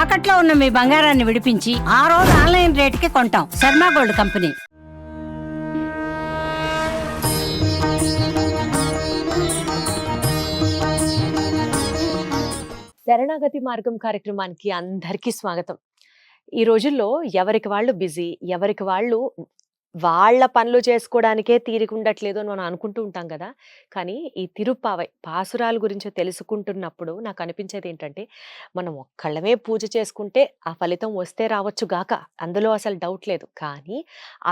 తాకట్లో ఉన్న మీ బంగారాన్ని విడిపించి ఆ రోజు ఆన్లైన్ రేటుకి కొంటాం. Sharma gold company. శరణాగతి మార్గం కార్యక్రమానికి అందరికీ స్వాగతం. ఈ రోజుల్లో ఎవరికి వాళ్ళు బిజీ, ఎవరికి వాళ్ళు వాళ్ళ పనులు చేసుకోవడానికే తీరిక ఉండట్లేదు అని మనం అనుకుంటూ ఉంటాం కదా. కానీ ఈ తిరుప్పావై పాసురాల గురించి తెలుసుకుంటున్నప్పుడు నాకు అనిపించేది ఏంటంటే, మనం ఒక్కళ్ళమే పూజ చేసుకుంటే ఆ ఫలితం వస్తే రావచ్చు గాక, అందులో అసలు డౌట్ లేదు. కానీ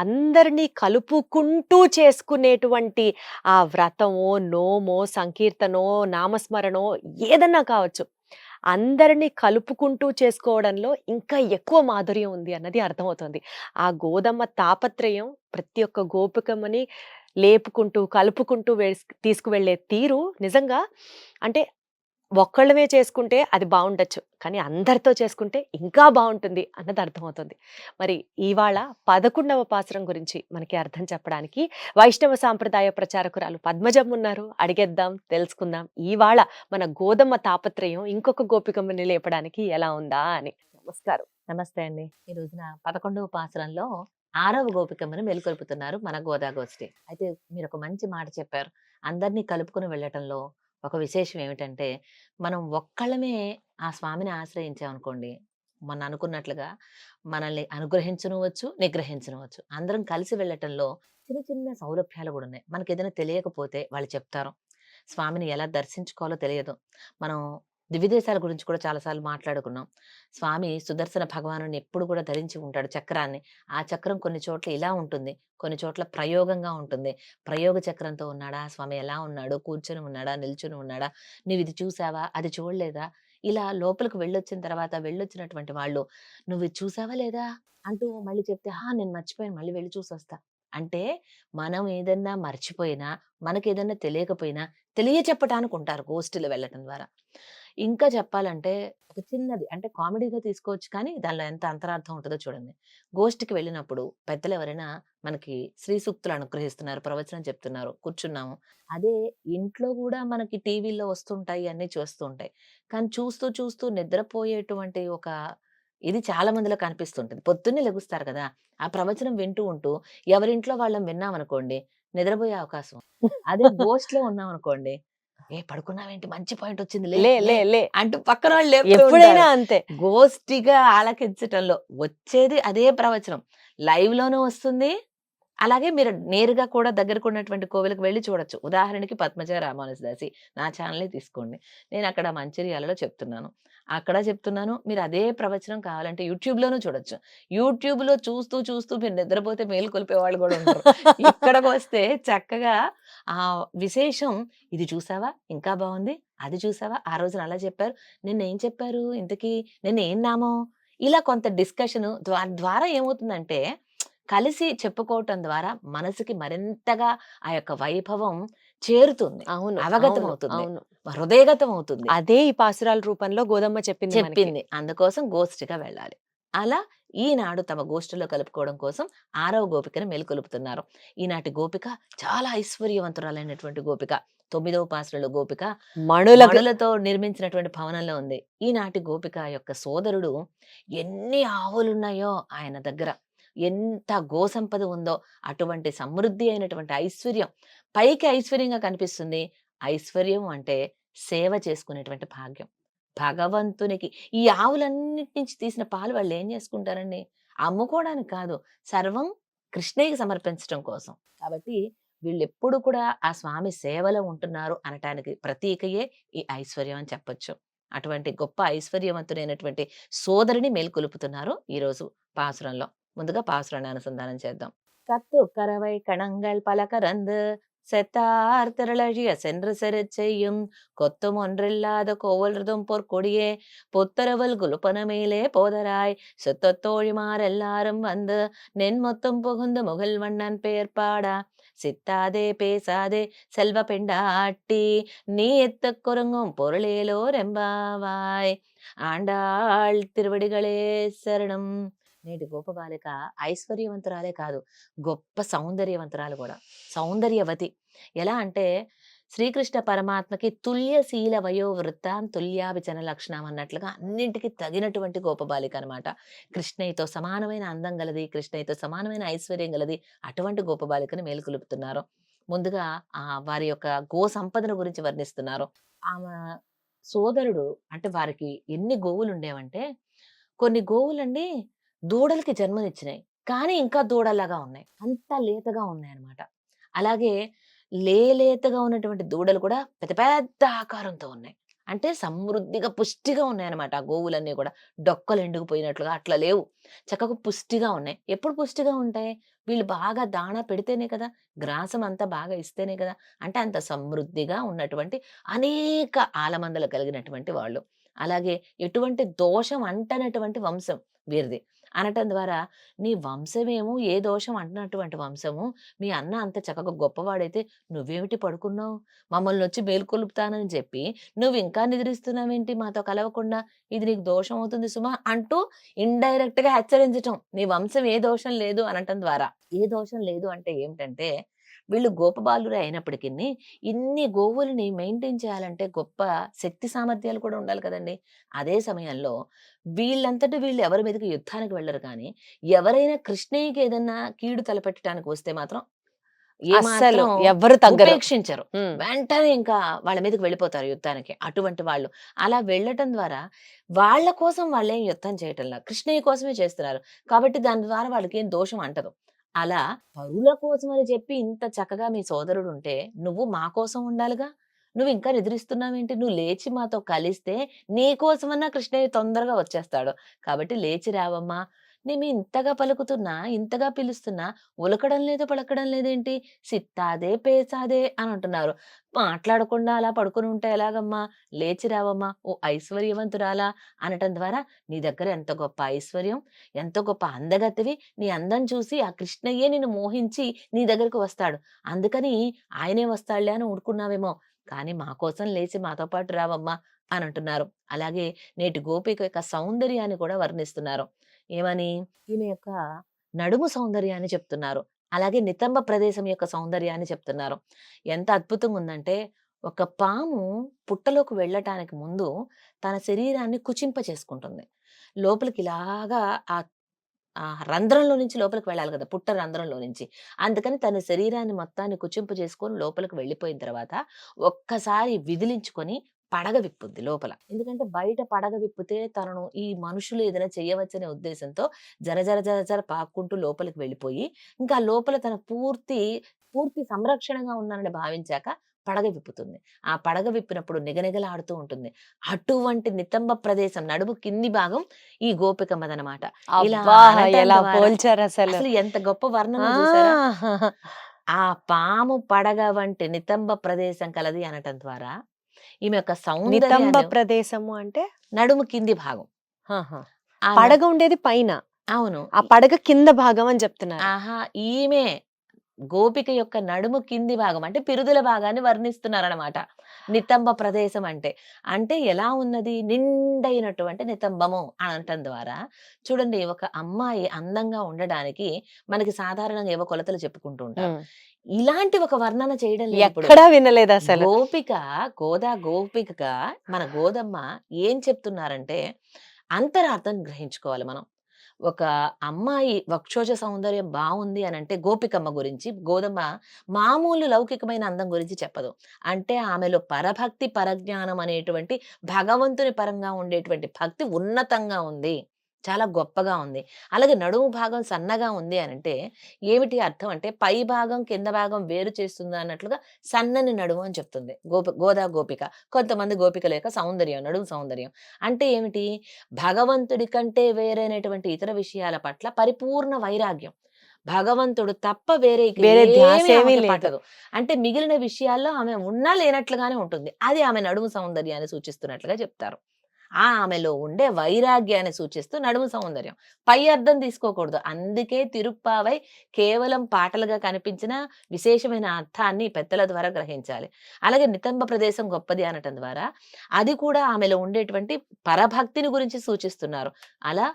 అందరినీ కలుపుకుంటూ చేసుకునేటువంటి ఆ వ్రతమో, నోమో, సంకీర్తనో, నామస్మరణో ఏదన్నా కావచ్చు, అందరినీ కలుపుకుంటూ చేసుకోవడంలో ఇంకా ఎక్కువ మాధుర్యం ఉంది అన్నది అర్థమవుతుంది. ఆ గోదమ్మ తాపత్రయం ప్రతి ఒక్క గోపికమ్మని లేపుకుంటూ, కలుపుకుంటూ తీసుకువెళ్ళే తీరు నిజంగా అంటే ఒక్కళ్ళమే చేసుకుంటే అది బావుండొచ్చు. కానీ అందరితో చేసుకుంటే ఇంకా బావుంటుంది అన్నది అర్థమవుతుంది. మరి ఇవాళ 11వ పాసురం గురించి మనకి అర్థం చెప్పడానికి వైష్ణవ సాంప్రదాయ ప్రచారకురాలు పద్మజమ్మ ఉన్నారు. అడిగేద్దాం, తెలుసుకుందాం. ఇవాళ మన గోదమ్మ తాపత్రయం ఇంకొక గోపికమ్మని లేపడానికి ఎలా ఉందా అని. నమస్కారం. నమస్తే అండి. ఈ రోజున 11వ పాసురంలో 6వ గోపికమ్మని మేలుకొల్పుతున్నారు మన గోదాగోష్ఠి. అయితే మీరు ఒక మంచి మాట చెప్పారు. అందరినీ కలుపుకొని వెళ్ళటంలో ఒక విశేషం ఏమిటంటే, మనం ఒక్కళ్ళమే ఆ స్వామిని ఆశ్రయించామనుకోండి, మొన్న అనుకున్నట్లుగా మనల్ని అనుగ్రహించనవచ్చు, నిగ్రహించనవచ్చు. అందరం కలిసి వెళ్ళటంలో చిన్న చిన్న సౌలభ్యాలు కూడా ఉన్నాయి. మనకి ఏదైనా తెలియకపోతే వాళ్ళు చెప్తారు. స్వామిని ఎలా దర్శించుకోవాలో తెలియదు. మనం దివ్యదేశాల గురించి కూడా చాలాసార్లు మాట్లాడుకున్నాం. స్వామి సుదర్శన భగవానుని ఎప్పుడు కూడా ధరించి ఉంటాడు చక్రాన్ని. ఆ చక్రం కొన్ని చోట్ల ఇలా ఉంటుంది, కొన్ని చోట్ల ప్రయోగంగా ఉంటుంది. ప్రయోగ చక్రంతో ఉన్నాడా స్వామి, ఎలా ఉన్నాడు, కూర్చొని ఉన్నాడా, నిల్చుని ఉన్నాడా, నువ్వు ఇది చూసావా, అది చూడలేదా, ఇలా లోపలికి వెళ్ళొచ్చిన తర్వాత వెళ్ళొచ్చినటువంటి వాళ్ళు నువ్వు ఇది చూసావా లేదా అంటూ మళ్ళీ చెప్తే, నేను మర్చిపోయాను, మళ్ళీ వెళ్ళి చూసొస్తా అంటే, మనం ఏదన్నా మర్చిపోయినా, మనకేదన్నా తెలియకపోయినా తెలియచెప్పటానికి ఉంటారు గోష్ఠిలో వెళ్ళటం ద్వారా. ఇంకా చెప్పాలంటే ఒక చిన్నది అంటే కామెడీగా తీసుకోవచ్చు, కానీ దానిలో ఎంత అంతరార్థం ఉంటుందో చూడండి. గోష్ఠికి వెళ్ళినప్పుడు పెద్దలు ఎవరైనా మనకి శ్రీ సూక్తులు అనుగ్రహిస్తున్నారు, ప్రవచనం చెప్తున్నారు, కూర్చున్నాము. అదే ఇంట్లో కూడా మనకి టీవీలో వస్తుంటాయి, అన్నీ చూస్తూ ఉంటాయి. కానీ చూస్తూ చూస్తూ నిద్రపోయేటువంటి ఒక ఇది చాలా మందిలో కనిపిస్తుంటుంది. పొద్దున్నే లెగుస్తారు కదా, ఆ ప్రవచనం వింటూ ఉంటూ ఎవరింట్లో వాళ్ళం విన్నామనుకోండి, నిద్రపోయే అవకాశం. అదే గోష్ఠిలో ఉన్నామనుకోండి, పడుకున్నావేంటి, మంచి పాయింట్ వచ్చింది, లే లే లే లే లే అంటూ పక్కన వాళ్ళు లేపుతూ ఎప్పుడైనా ఉంటారు. అంతే. గోష్ఠిగా ఆలకించటంలో వచ్చేది అదే ప్రవచనం. లైవ్ లోనూ వస్తుంది. అలాగే మీరు నేరుగా కూడా దగ్గరకు ఉన్నటువంటి కోవెలకు వెళ్లి చూడొచ్చు. ఉదాహరణకి పద్మజ రామానుజదాసి నా ఛానలే తీసుకోండి. నేను అక్కడ మంచిర్యాలలో చెప్తున్నాను, అక్కడ చెప్తున్నాను. మీరు అదే ప్రవచనం కావాలంటే యూట్యూబ్‌లోనూ చూడొచ్చు. యూట్యూబ్‌లో చూస్తూ చూస్తూ మీరు నిద్రపోతే మేలుకొల్పే వాళ్ళు కూడా ఉంటారు. ఇక్కడికొస్తే చక్కగా ఆ విశేషం, ఇది చూసావా ఇంకా బావుంది, అది చూసావా ఆ రోజున అలా చెప్పారు, నిన్నేం చెప్పారు ఇంతకీ, నిన్నేం నామం, ఇలా కొంత డిస్కషను ద్వారా ఏమవుతుందంటే, కలిసి చెప్పుకోవటం ద్వారా మనసుకి మరింతగా ఆ యొక్క వైభవం చేరుతుంది, అవును, అవగతం అవును, అవుతుంది, అవును. హృదయగతం అవుతుంది. అదే ఈ పాసురాల రూపంలో గోదమ్మ చెప్పింది మనకి. చెప్పింది. అందుకోసం గోష్ఠిగా వెళ్ళాలి. అలా ఈనాడు తమ గోష్ఠిలో కలుపుకోవడం కోసం 6వ గోపికను మేలుకొలుపుతున్నారు. ఈనాటి గోపిక చాలా ఐశ్వర్యవంతురాలైనటువంటి గోపిక. 9వ పాసురలో గోపిక మణులతో నిర్మించినటువంటి భవనంలో ఉంది. ఈనాటి గోపిక యొక్క సోదరుడు ఎన్ని ఆవులున్నాయో ఆయన దగ్గర, ఎంత గోసంపద ఉందో, అటువంటి సమృద్ధి అయినటువంటి ఐశ్వర్యం పైకి ఐశ్వర్యంగా కనిపిస్తుంది. ఐశ్వర్యం అంటే సేవ చేసుకునేటువంటి భాగ్యం. భగవంతునికి ఈ ఆవులన్నిటి నుంచి తీసిన పాలు వాళ్ళు ఏం చేసుకుంటారండి? అమ్ముకోవడానికి కాదు, సర్వం కృష్ణయ్యకి సమర్పించడం కోసం. కాబట్టి వీళ్ళెప్పుడు కూడా ఆ స్వామి సేవలో ఉంటున్నారు అనటానికి ప్రతీకయే ఈ ఐశ్వర్యం అని చెప్పొచ్చు. అటువంటి గొప్ప ఐశ్వర్యవంతుడైనటువంటి సోదరిని మేల్కొలుపుతున్నారు ఈరోజు పాసురంలో. ముందుగా పాసురాన్ని అనుసంధానం చేద్దాం. கத்து கரவை கணங்கள் பல கறந்து செத்தார் திரளழிய சென்று செருச் செய்யும் கொத்தும் ஒன்றில்லாத கோவலர்தும் பொற்கொடியே பொத்தரவல் குலுப்பனமேலே போதராய் சுத்தத்தோழிமார் எல்லாரும் வந்து நென்மொத்தம் புகுந்து முகில் வண்ணன் பெயர் பாடா சித்தாதே பேசாதே செல்வ பெண்டாட்டி நீ எத்த குறுங்கும் பொருளேலோ ரெம்பாவாய் ఆండాళ్ తిరువడిగళే శరణం. నేటి గోపబాలిక ఐశ్వర్యవంతురాలే కాదు, గొప్ప సౌందర్యవంతురాలు కూడా, సౌందర్యవతి. ఎలా అంటే శ్రీకృష్ణ పరమాత్మకి తుల్యశీల వయోవృత్తాం తుల్యాభిచన లక్షణం అన్నట్లుగా అన్నింటికి తగినటువంటి గోపబాలిక అనమాట. కృష్ణయ్యతో సమానమైన అందం గలది, కృష్ణయ్యతో సమానమైన ఐశ్వర్యం గలది, అటువంటి గోపబాలికని మేలుకొలుపుతున్నారు. ముందుగా వారి యొక్క గో సంపదన గురించి వర్ణిస్తున్నారు. ఆమె సోదరుడు అంటే వారికి ఎన్ని గోవులు ఉండేవంటే, కొన్ని గోవులండి దూడలకి జన్మనిచ్చినాయి, కానీ ఇంకా దూడల్లాగా ఉన్నాయి, అంత లేతగా ఉన్నాయి అన్నమాట. అలాగే లేతగా ఉన్నటువంటి దూడలు కూడా పెద్ద పెద్ద ఆకారంతో ఉన్నాయి, అంటే సమృద్ధిగా పుష్టిగా ఉన్నాయన్నమాట. ఆ గోవులన్నీ కూడా డొక్కలు ఎండుకుపోయినట్లుగా అట్లా లేవు, చక్కగా పుష్టిగా ఉన్నాయి. ఎప్పుడు పుష్టిగా ఉంటాయి? వీళ్ళు బాగా దాణా పెడితేనే కదా, గ్రాసం అంతా బాగా ఇస్తేనే కదా. అంటే అంత సమృద్ధిగా ఉన్నటువంటి అనేక ఆలమందలు కలిగినటువంటి వాళ్ళు. అలాగే ఎటువంటి దోషం అంటనటువంటి వంశం వీరిది అనటం ద్వారా, నీ వంశమేమో ఏ దోషం అంటున్నటువంటి వంశము, మీ అన్న అంత చక్కగా గొప్పవాడైతే నువ్వేమిటి పడుకున్నావు, మమ్మల్ని వచ్చి మేల్కొలుపుతానని చెప్పి నువ్వు ఇంకా నిద్రిస్తున్నావేంటి మాతో కలవకుండా, ఇది నీకు దోషం అవుతుంది సుమా అంటూ ఇండైరెక్ట్ గా హెచ్చరించటం. నీ వంశం ఏ దోషం లేదు అనటం ద్వారా. ఏ దోషం లేదు అంటే ఏమిటంటే, వీళ్ళు గోపబాలురే అయినప్పటికీ ఇన్ని గోవుల్ని మెయింటైన్ చేయాలంటే గొప్ప శక్తి సామర్థ్యాలు కూడా ఉండాలి కదండి. అదే సమయంలో వీళ్ళంతటి వీళ్ళు ఎవరి మీదకి యుద్ధానికి వెళ్ళరు, కానీ ఎవరైనా కృష్ణయ్యకి ఏదన్నా కీడు తలపెట్టడానికి వస్తే మాత్రం అస్సలు ఏమాత్రం ఎవ్వరు తగ్గరు. ఉపేక్షించరు, వెంటనే ఇంకా వాళ్ళ మీదకి వెళ్ళిపోతారు యుద్ధానికి. అటువంటి వాళ్ళు అలా వెళ్ళటం ద్వారా వాళ్ళ కోసం వాళ్ళేం యుద్ధం చేయటంలా, కృష్ణయ్య కోసమే చేస్తున్నారు కాబట్టి దాని ద్వారా వాళ్ళకి ఏం దోషం అంటదు. అలా పరుల కోసం అని చెప్పి ఇంత చక్కగా మీ సోదరుడు ఉంటే, నువ్వు మా కోసం ఉండాలిగా, నువ్వు ఇంకా నిద్రిస్తున్నావేంటి, నువ్వు లేచి మాతో కలిస్తే నీ కోసమన్నా కృష్ణయ్య తొందరగా వచ్చేస్తాడు. కాబట్టి లేచి రావమ్మా, నేను ఇంతగా పలుకుతున్నా, ఇంతగా పిలుస్తున్నా ఉలకడం లేదు, పలకడం లేదేంటి, సిత్తాదే పేసాదే అని అంటున్నారు. మాట్లాడకుండా అలా పడుకుని ఉంటే ఎలాగమ్మా, లేచి రావమ్మా ఓ ఐశ్వర్యవంతురాలా అనటం ద్వారా, నీ దగ్గర ఎంత గొప్ప ఐశ్వర్యం, ఎంత గొప్ప అందగతివి, నీ అందం చూసి ఆ కృష్ణయ్యే నిన్ను మోహించి నీ దగ్గరకు వస్తాడు, అందుకని ఆయనే వస్తాడులే అని ఊరుకున్నావేమో, కానీ మా కోసం లేచి మాతో పాటు రావమ్మా అని అంటున్నారు. అలాగే నేటి గోపిక యొక్క సౌందర్యాన్ని కూడా వర్ణిస్తున్నారు. ఏమని? ఈమె యొక్క నడుము సౌందర్యాన్ని చెప్తున్నారు. అలాగే నితంబ ప్రదేశం యొక్క సౌందర్యాన్ని చెప్తున్నారు. ఎంత అద్భుతంగా ఉందంటే, ఒక పాము పుట్టలోకి వెళ్ళటానికి ముందు తన శరీరాన్ని కుచింప చేసుకుంటుంది. లోపలికి ఇలాగా ఆ ఆ రంధ్రంలో నుంచి లోపలికి వెళ్ళాలి కదా, పుట్ట రంధ్రంలో నుంచి. అందుకని తన శరీరాన్ని మొత్తాన్ని కుచింపు చేసుకొని లోపలికి వెళ్ళిపోయిన తర్వాత ఒక్కసారి విదిలించుకొని పడగ విప్పుద్ది లోపల. ఎందుకంటే బయట పడగ విప్పితే తనను ఈ మనుషులు ఏదైనా చేయవచ్చనే ఉద్దేశంతో జర జర జర జర పాక్కుంటూ లోపలికి వెళ్ళిపోయి, ఇంకా లోపల తన పూర్తి సంరక్షణగా ఉన్నానని భావించాక పడగ విప్పుతుంది. ఆ పడగ విప్పినప్పుడు నిగనిగలాడుతూ ఉంటుంది. అటువంటి నితంబ ప్రదేశం నడుము కింది భాగం ఈ గోపికమ్మదనమాట. ఇలా అబ్బా అనటం ఎలా ద్వారా పోల్చారు అసలు. అసలు ఎంత గొప్ప వర్ణన చూసారా? ఆ, ఆ పాము పడగ వంటి నితంబ ప్రదేశం కలది అనటం ద్వారా ఈమె యొక్క నితంబ సౌందర్యాన్ని, ప్రదేశము అంటే నడుము కింది భాగం. ఆహా. ఆ పడగ ఉండేది పైన, అవును. ఆ పడగ కింద భాగం అని చెప్తున్నారు. ఆహా, ఈమె గోపిక యొక్క నడుము కింది భాగం అంటే పిరుదుల భాగాన్ని వర్ణిస్తున్నారనమాట. నితంబ ప్రదేశం అంటే అంటే ఎలా ఉన్నది, నిండైనటువంటి నితంబము అని అనటం ద్వారా. చూడండి, ఒక అమ్మాయి అందంగా ఉండడానికి మనకి సాధారణంగా ఏవో కొలతలు చెప్పుకుంటూ ఉంటారు. ఉమ్. ఇలాంటి ఒక వర్ణన చేయడం లేదు ఇప్పుడు. ఎక్కడా వినలేదు అసలు. గోపిక మన గోదమ్మ ఏం చెప్తున్నారంటే, అంతరార్థం గ్రహించుకోవాలి మనం. ఒక అమ్మాయి వక్షోజ సౌందర్యం బాగుంది అని అంటే గోపికమ్మ గురించి గోదమ్మ మామూలు లౌకికమైన అందం గురించి చెప్పదు. అంటే ఆమెలో పరభక్తి పరజ్ఞానం అనేటువంటి భగవంతుని పరంగా ఉండేటువంటి భక్తి ఉన్నతంగా ఉంది, చాలా గొప్పగా ఉంది. అలాగే నడుము భాగం సన్నగా ఉంది అని అంటే ఏమిటి అర్థం అంటే, పై భాగం కింద భాగం వేరు చేస్తుంది అన్నట్లుగా సన్నని నడుము అని చెప్తుంది గోపిక. కొంతమంది గోపికల యొక్క సౌందర్యం, నడుము సౌందర్యం అంటే ఏమిటి, భగవంతుడి కంటే వేరైనటువంటి ఇతర విషయాల పట్ల పరిపూర్ణ వైరాగ్యం. భగవంతుడు తప్ప వేరే వేరే ధ్యాస ఏమీ ఆమెకి లేదు. పట్టదు. అంటే మిగిలిన విషయాల్లో ఆమె ఉన్నా లేనట్లుగానే ఉంటుంది. అది ఆమె నడుము సౌందర్యాన్ని సూచిస్తున్నట్లుగా చెప్తారు. ఆమెలో ఉండే వైరాగ్యాన్ని సూచిస్తూ నడుము సౌందర్యం. పై అర్థం తీసుకోకూడదు. అందుకే తిరుప్పావై కేవలం పాటలుగా కనిపించిన విశేషమైన అర్థాన్ని పెద్దల ద్వారా గ్రహించాలి. అలాగే నితంబ ప్రదేశం గొప్పది అనటం ద్వారా అది కూడా ఆమెలో ఉండేటువంటి పరభక్తిని గురించి సూచిస్తున్నారు. అలా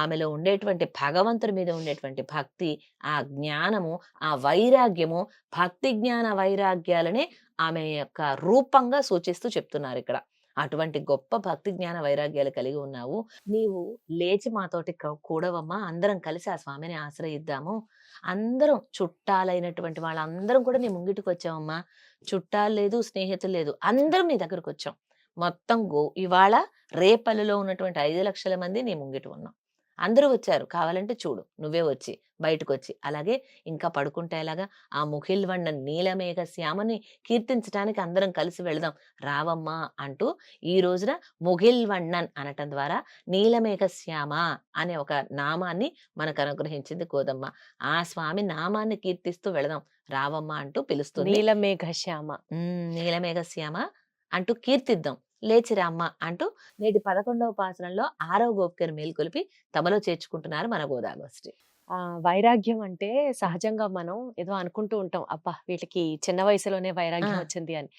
ఆమెలో ఉండేటువంటి భగవంతుడి మీద ఉండేటువంటి భక్తి, ఆ జ్ఞానము, ఆ వైరాగ్యము, భక్తి జ్ఞాన వైరాగ్యాలనే ఆమె యొక్క రూపంగా సూచిస్తూ చెప్తున్నారు ఇక్కడ. అటువంటి గొప్ప భక్తి జ్ఞాన వైరాగ్యాలు కలిగి ఉన్నావు. నీవు లేచి మాతోటి కూడవమ్మా, అందరం కలిసి ఆ స్వామిని ఆశ్రయిద్దాము. అందరం చుట్టాలైనటువంటి వాళ్ళందరం కూడా నీ ముంగిటికి వచ్చామమ్మా. చుట్టాలు లేదు, స్నేహితులు లేదు, అందరం నీ దగ్గరకు వచ్చాం. మొత్తం ఇవాళ రేపల్లిలో ఉన్నటువంటి 5 లక్షల మంది నీ ముంగిట ఉన్నాం. అందరూ వచ్చారు. కావాలంటే చూడు, నువ్వే వచ్చి బయటకు వచ్చి. అలాగే ఇంకా పడుకుంటే ఎలాగా, ఆ ముఖిల్వన్న నీలమేఘ శ్యామని కీర్తించడానికి అందరం కలిసి వెళదాం రావమ్మా అంటూ ఈ రోజున ముగిల్వಣ್ಣన్ అనటం ద్వారా నీలమేఘ శ్యామ అనే ఒక నామాన్ని మనకు అనుగ్రహించింది గోదమ్మ. ఆ స్వామి నామాన్ని కీర్తిస్తూ వెళదాం రావమ్మా అంటూ పిలుస్తుంది. నీలమేఘ శ్యామ. నీలమేఘ శ్యామ అంటూ కీర్తిద్దాం, లేచి రామ్మ అంటూ నేటి 11వ పాసరంలో 6వ గోపికను మేల్కొలిపి తమలో చేర్చుకుంటున్నారు మన గోదాగోష్ఠి. వైరాగ్యం అంటే సహజంగా మనం ఏదో అనుకుంటూ ఉంటాం, అబ్బా వీటికి చిన్న వయసులోనే వైరాగ్యం ఆ. వచ్చింది అని.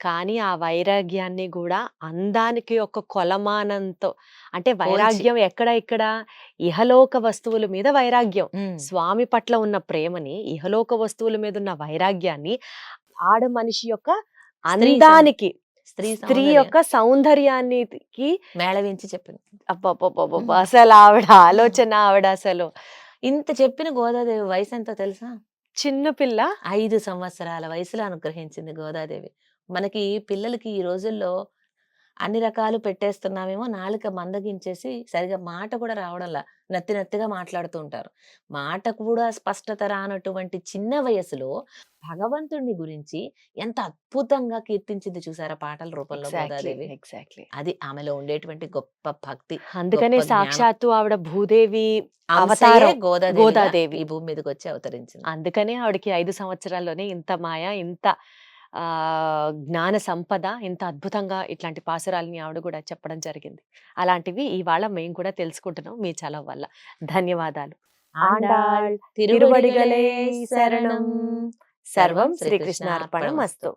కానీ ఆ వైరాగ్యాన్ని కూడా అందానికి ఒక కొలమానంతో, అంటే వైరాగ్యం ఇక్కడ ఇహలోక వస్తువుల మీద వైరాగ్యం, స్వామి పట్ల ఉన్న ప్రేమని, ఇహలోక వస్తువుల మీద ఉన్న వైరాగ్యాన్ని ఆడ మనిషి యొక్క అందానికి, స్త్రీ యొక్క సౌందర్యానికి మేళవించి చెప్పింది. అబ్బబ్బబ్బబ్బబ్బ, అసలు ఆవిడ ఆలోచన, ఆవిడ అసలు ఇంత చెప్పిన గోదాదేవి వయసు ఎంతో తెలుసా? చిన్న పిల్ల. 5 సంవత్సరాల వయసులో అనుగ్రహించింది గోదాదేవి. మనకి పిల్లలకి ఈ రోజుల్లో అన్ని రకాలు పెట్టేస్తున్నామేమో, నాలుక మందగించేసి సరిగా మాట కూడా రావడంలా, నత్తిగా మాట్లాడుతూ ఉంటారు. మాట కూడా స్పష్టత రానటువంటి చిన్న వయసులో భగవంతుడిని గురించి ఎంత అద్భుతంగా కీర్తించింది చూసారా పాటల రూపంలో గోదాదేవి. ఎగ్జాక్ట్లీ అది ఆమెలో ఉండేటువంటి గొప్ప భక్తి. అందుకనే గొప్ప జ్ఞానం. సాక్షాత్తు ఆవిడ భూదేవి అంశయే అవతారం గోదాదేవిగా గోదాదేవి. ఈ భూమి మీదకి వచ్చి అవతరించింది. అందుకనే ఆవిడకి 5 సంవత్సరాల్లోనే ఇంత మాయ, ఇంత జ్ఞాన సంపద, ఇంత అద్భుతంగా ఇట్లాంటి పాసురాలని ఆవిడ కూడా చెప్పడం జరిగింది. అలాంటివి ఇవాళ మేము కూడా తెలుసుకుంటున్నాం మీ చలవ వల్ల. ధన్యవాదాలు. ఆండాళ్ తిరువడిగలే శరణం. సర్వం శ్రీకృష్ణార్పణమస్తు.